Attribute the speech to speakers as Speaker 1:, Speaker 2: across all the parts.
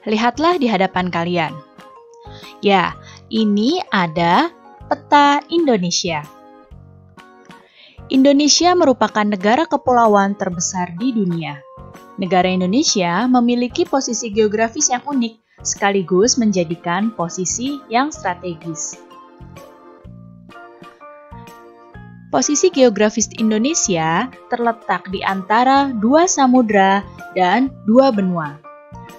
Speaker 1: Lihatlah di hadapan kalian. Ya, ini ada peta Indonesia. Indonesia merupakan negara kepulauan terbesar di dunia. Negara Indonesia memiliki posisi geografis yang unik, sekaligus menjadikan posisi yang strategis. Posisi geografis Indonesia terletak di antara dua samudra dan dua benua.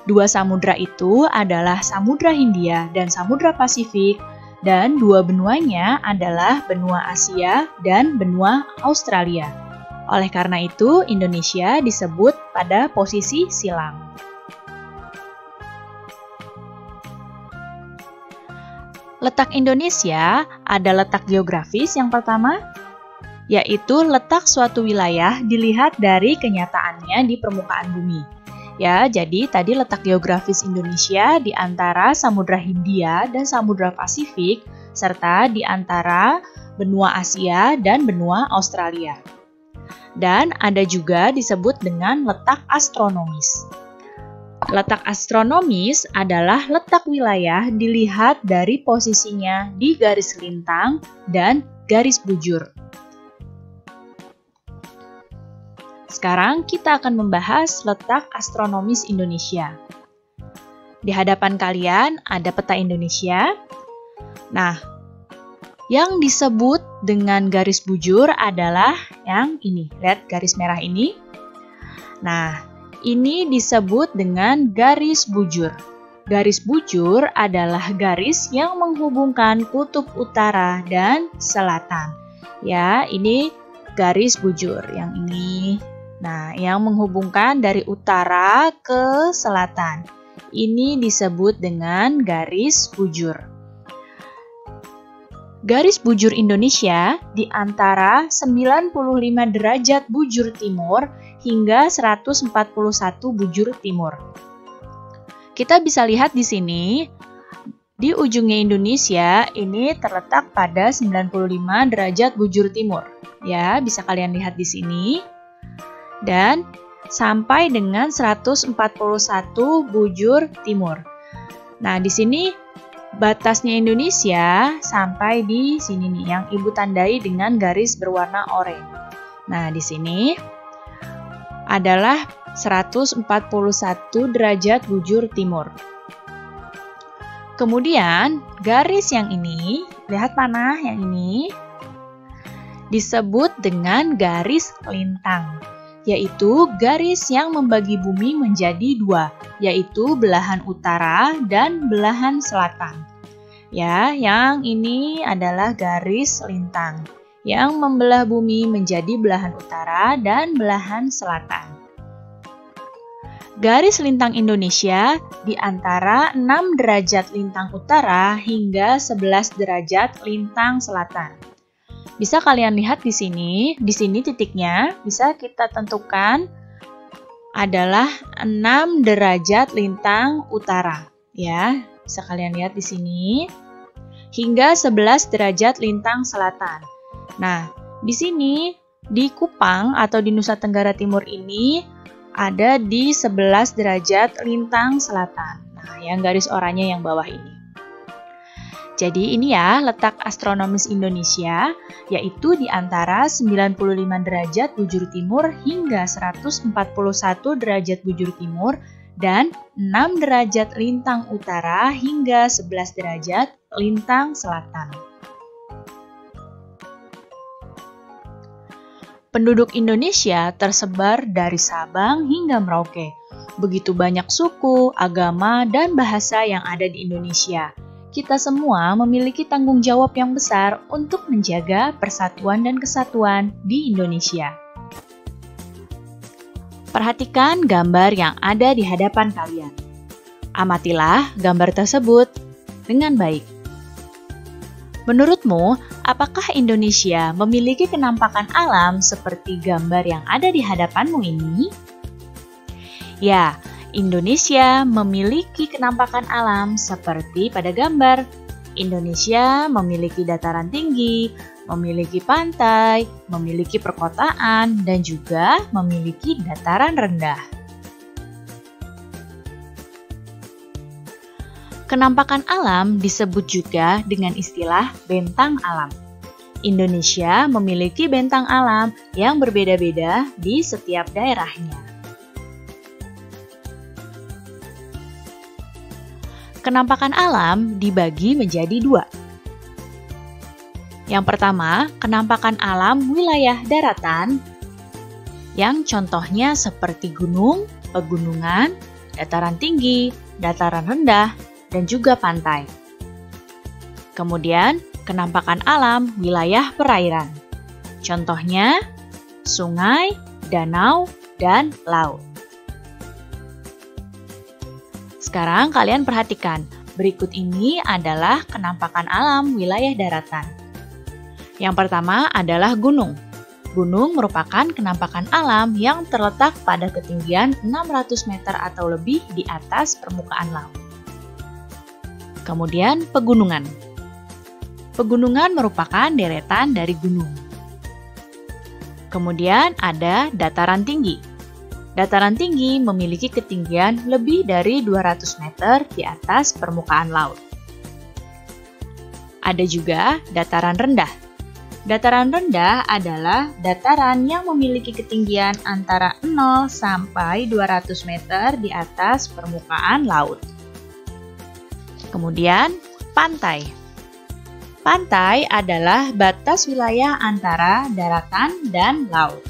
Speaker 1: Dua samudra itu adalah Samudra Hindia dan Samudra Pasifik, dan dua benuanya adalah benua Asia dan benua Australia. Oleh karena itu, Indonesia disebut pada posisi silang. Letak Indonesia ada letak geografis yang pertama, yaitu letak suatu wilayah dilihat dari kenyataannya di permukaan bumi. Ya, jadi tadi letak geografis Indonesia di antara Samudra Hindia dan Samudra Pasifik, serta di antara benua Asia dan benua Australia. Dan ada juga disebut dengan letak astronomis. Letak astronomis adalah letak wilayah dilihat dari posisinya di garis lintang dan garis bujur. Sekarang kita akan membahas letak astronomis Indonesia. Di hadapan kalian ada peta Indonesia. Nah, yang disebut dengan garis bujur adalah yang ini. Lihat garis merah ini. Nah, ini disebut dengan garis bujur. Garis bujur adalah garis yang menghubungkan kutub utara dan selatan. Ya, ini garis bujur yang ini. Nah, yang menghubungkan dari utara ke selatan. Ini disebut dengan garis bujur. Garis bujur Indonesia di antara 95 derajat bujur timur hingga 141 bujur timur. Kita bisa lihat di sini, di ujungnya Indonesia ini terletak pada 95 derajat bujur timur. Ya, bisa kalian lihat di sini. Dan sampai dengan 141 bujur timur. Nah, di sini batasnya Indonesia sampai di sini nih, yang Ibu tandai dengan garis berwarna oranye. Nah, di sini adalah 141 derajat bujur timur. Kemudian, garis yang ini, lihat panah yang ini, disebut dengan garis lintang, yaitu garis yang membagi bumi menjadi dua, yaitu belahan utara dan belahan selatan. Ya, yang ini adalah garis lintang yang membelah bumi menjadi belahan utara dan belahan selatan. Garis lintang Indonesia di antara 6 derajat lintang utara hingga 11 derajat lintang selatan. Bisa kalian lihat di sini titiknya bisa kita tentukan adalah 6 derajat lintang utara. Ya, bisa kalian lihat di sini hingga 11 derajat lintang selatan. Nah, di sini di Kupang atau di Nusa Tenggara Timur ini ada di 11 derajat lintang selatan. Nah, yang garis oranye yang bawah ini. Jadi ini ya letak astronomis Indonesia, yaitu di antara 95 derajat bujur timur hingga 141 derajat bujur timur dan 6 derajat lintang utara hingga 11 derajat lintang selatan. Penduduk Indonesia tersebar dari Sabang hingga Merauke. Begitu banyak suku, agama, dan bahasa yang ada di Indonesia. Kita semua memiliki tanggung jawab yang besar untuk menjaga persatuan dan kesatuan di Indonesia. Perhatikan gambar yang ada di hadapan kalian. Amatilah gambar tersebut dengan baik. Menurutmu, apakah Indonesia memiliki kenampakan alam seperti gambar yang ada di hadapanmu ini? Ya, Indonesia memiliki kenampakan alam seperti pada gambar. Indonesia memiliki dataran tinggi, memiliki pantai, memiliki perkotaan, dan juga memiliki dataran rendah. Kenampakan alam disebut juga dengan istilah bentang alam. Indonesia memiliki bentang alam yang berbeda-beda di setiap daerahnya. Kenampakan alam dibagi menjadi dua. Yang pertama, kenampakan alam wilayah daratan, yang contohnya seperti gunung, pegunungan, dataran tinggi, dataran rendah, dan juga pantai. Kemudian, kenampakan alam wilayah perairan. Contohnya, sungai, danau, dan laut. Sekarang kalian perhatikan, berikut ini adalah kenampakan alam wilayah daratan. Yang pertama adalah gunung. Gunung merupakan kenampakan alam yang terletak pada ketinggian 600 meter atau lebih di atas permukaan laut. Kemudian pegunungan. Pegunungan merupakan deretan dari gunung. Kemudian ada dataran tinggi. Dataran tinggi memiliki ketinggian lebih dari 200 meter di atas permukaan laut. Ada juga dataran rendah. Dataran rendah adalah dataran yang memiliki ketinggian antara 0 sampai 200 meter di atas permukaan laut. Kemudian, pantai. Pantai adalah batas wilayah antara daratan dan laut.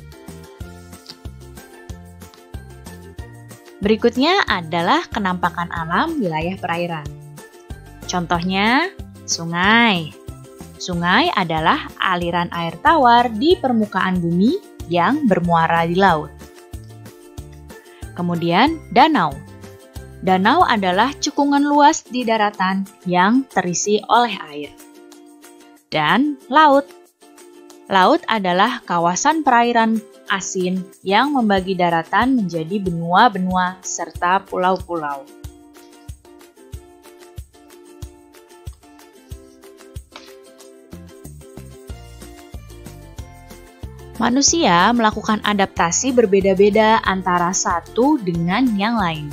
Speaker 1: Berikutnya adalah kenampakan alam wilayah perairan. Contohnya, sungai. Sungai adalah aliran air tawar di permukaan bumi yang bermuara di laut. Kemudian, danau. Danau adalah cekungan luas di daratan yang terisi oleh air. Dan laut. Laut adalah kawasan perairan asin yang membagi daratan menjadi benua-benua serta pulau-pulau. Manusia melakukan adaptasi berbeda-beda antara satu dengan yang lain.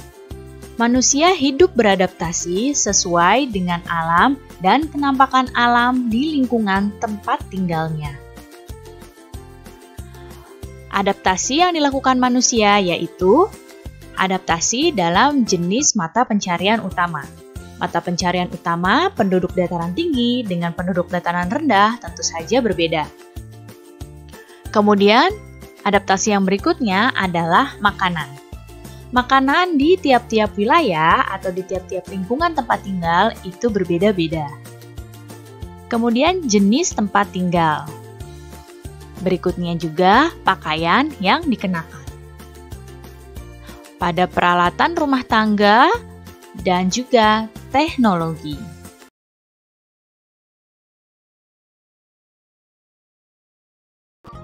Speaker 1: Manusia hidup beradaptasi sesuai dengan alam dan kenampakan alam di lingkungan tempat tinggalnya. Adaptasi yang dilakukan manusia yaitu adaptasi dalam jenis mata pencarian utama. Mata pencarian utama penduduk dataran tinggi dengan penduduk dataran rendah tentu saja berbeda. Kemudian, adaptasi yang berikutnya adalah makanan. Makanan di tiap-tiap wilayah atau di tiap-tiap lingkungan tempat tinggal itu berbeda-beda. Kemudian jenis tempat tinggal. Berikutnya juga pakaian yang dikenakan. Pada peralatan rumah tangga dan juga teknologi.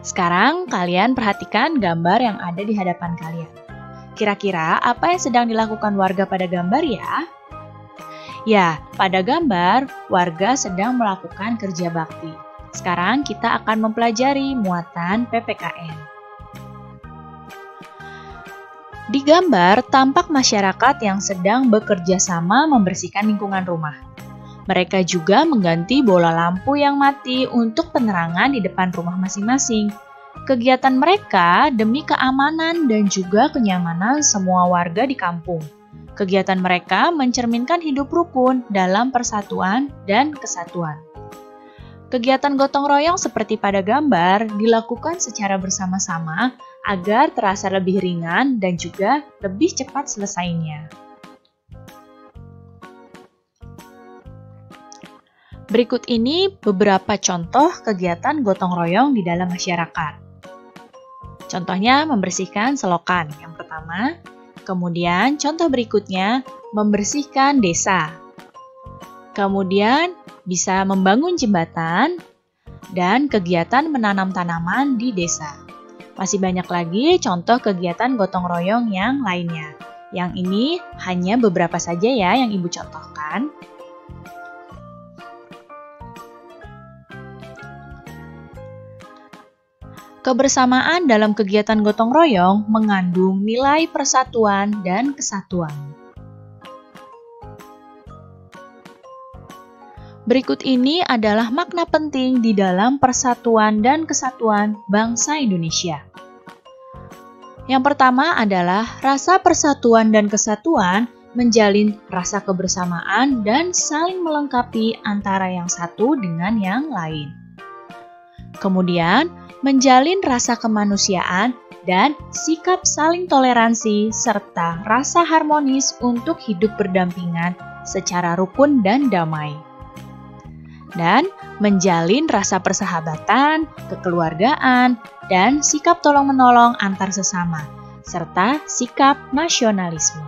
Speaker 1: Sekarang kalian perhatikan gambar yang ada di hadapan kalian. Kira-kira apa yang sedang dilakukan warga pada gambar ya? Ya, pada gambar, warga sedang melakukan kerja bakti. Sekarang kita akan mempelajari muatan PPKN. Di gambar, tampak masyarakat yang sedang bekerja sama membersihkan lingkungan rumah. Mereka juga mengganti bola lampu yang mati untuk penerangan di depan rumah masing-masing. Kegiatan mereka demi keamanan dan juga kenyamanan semua warga di kampung. Kegiatan mereka mencerminkan hidup rukun dalam persatuan dan kesatuan. Kegiatan gotong royong seperti pada gambar dilakukan secara bersama-sama agar terasa lebih ringan dan juga lebih cepat selesainya. Berikut ini beberapa contoh kegiatan gotong royong di dalam masyarakat. Contohnya membersihkan selokan yang pertama, kemudian contoh berikutnya membersihkan desa. Kemudian bisa membangun jembatan dan kegiatan menanam tanaman di desa. Masih banyak lagi contoh kegiatan gotong royong yang lainnya. Yang ini hanya beberapa saja ya yang Ibu contohkan. Kebersamaan dalam kegiatan gotong royong mengandung nilai persatuan dan kesatuan. Berikut ini adalah makna penting di dalam persatuan dan kesatuan bangsa Indonesia. Yang pertama adalah rasa persatuan dan kesatuan menjalin rasa kebersamaan dan saling melengkapi antara yang satu dengan yang lain. Kemudian, menjalin rasa kemanusiaan dan sikap saling toleransi serta rasa harmonis untuk hidup berdampingan secara rukun dan damai. Dan menjalin rasa persahabatan, kekeluargaan, dan sikap tolong-menolong antar sesama, serta sikap nasionalisme.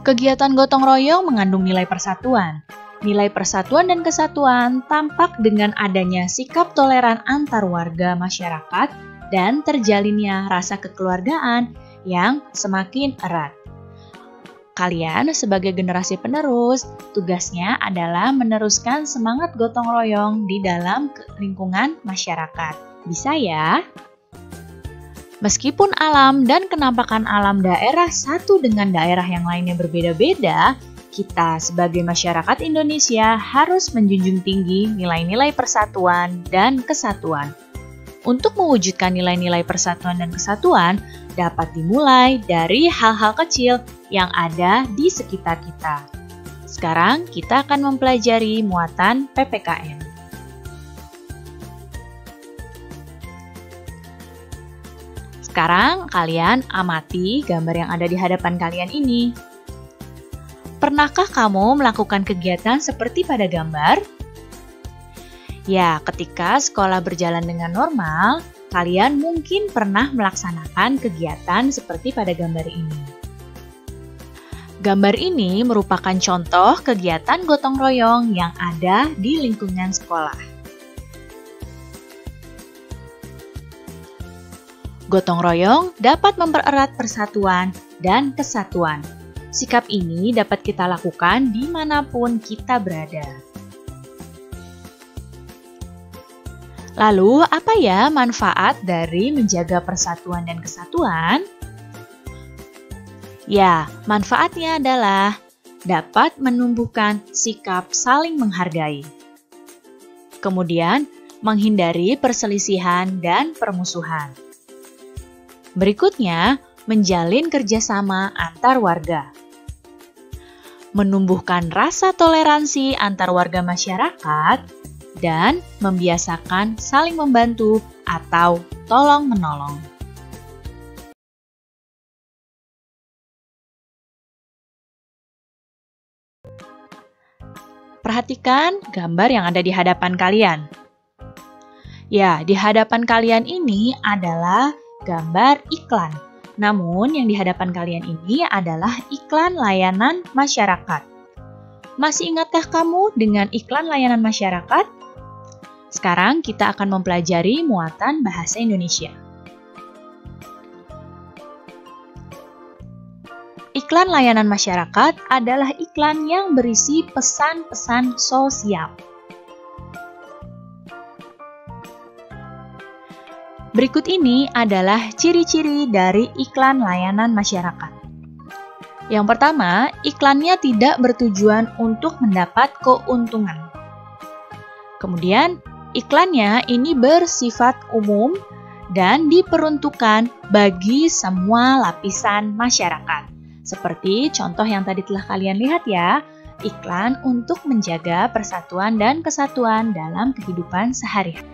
Speaker 1: Kegiatan gotong royong mengandung nilai persatuan. Nilai persatuan dan kesatuan tampak dengan adanya sikap toleran antar warga masyarakat dan terjalinnya rasa kekeluargaan yang semakin erat. Kalian sebagai generasi penerus, tugasnya adalah meneruskan semangat gotong royong di dalam lingkungan masyarakat. Bisa ya? Meskipun alam dan kenampakan alam daerah satu dengan daerah yang lainnya berbeda-beda, kita sebagai masyarakat Indonesia harus menjunjung tinggi nilai-nilai persatuan dan kesatuan. Untuk mewujudkan nilai-nilai persatuan dan kesatuan, dapat dimulai dari hal-hal kecil yang ada di sekitar kita. Sekarang kita akan mempelajari muatan PPKN. Sekarang kalian amati gambar yang ada di hadapan kalian ini. Pernahkah kamu melakukan kegiatan seperti pada gambar? Ya, ketika sekolah berjalan dengan normal, kalian mungkin pernah melaksanakan kegiatan seperti pada gambar ini. Gambar ini merupakan contoh kegiatan gotong royong yang ada di lingkungan sekolah. Gotong royong dapat mempererat persatuan dan kesatuan. Sikap ini dapat kita lakukan dimanapun kita berada. Lalu, apa ya manfaat dari menjaga persatuan dan kesatuan? Ya, manfaatnya adalah dapat menumbuhkan sikap saling menghargai. Kemudian, menghindari perselisihan dan permusuhan. Berikutnya, menjalin kerjasama antar warga. Menumbuhkan rasa toleransi antar warga masyarakat, dan membiasakan saling membantu atau tolong-menolong. Perhatikan gambar yang ada di hadapan kalian. Ya, di hadapan kalian ini adalah gambar iklan. Namun, yang di hadapan kalian ini adalah iklan layanan masyarakat. Masih ingatkah kamu dengan iklan layanan masyarakat? Sekarang kita akan mempelajari muatan bahasa Indonesia. Iklan layanan masyarakat adalah iklan yang berisi pesan-pesan sosial. Berikut ini adalah ciri-ciri dari iklan layanan masyarakat. Yang pertama, iklannya tidak bertujuan untuk mendapat keuntungan. Kemudian, iklannya ini bersifat umum dan diperuntukkan bagi semua lapisan masyarakat. Seperti contoh yang tadi telah kalian lihat ya, iklan untuk menjaga persatuan dan kesatuan dalam kehidupan sehari-hari.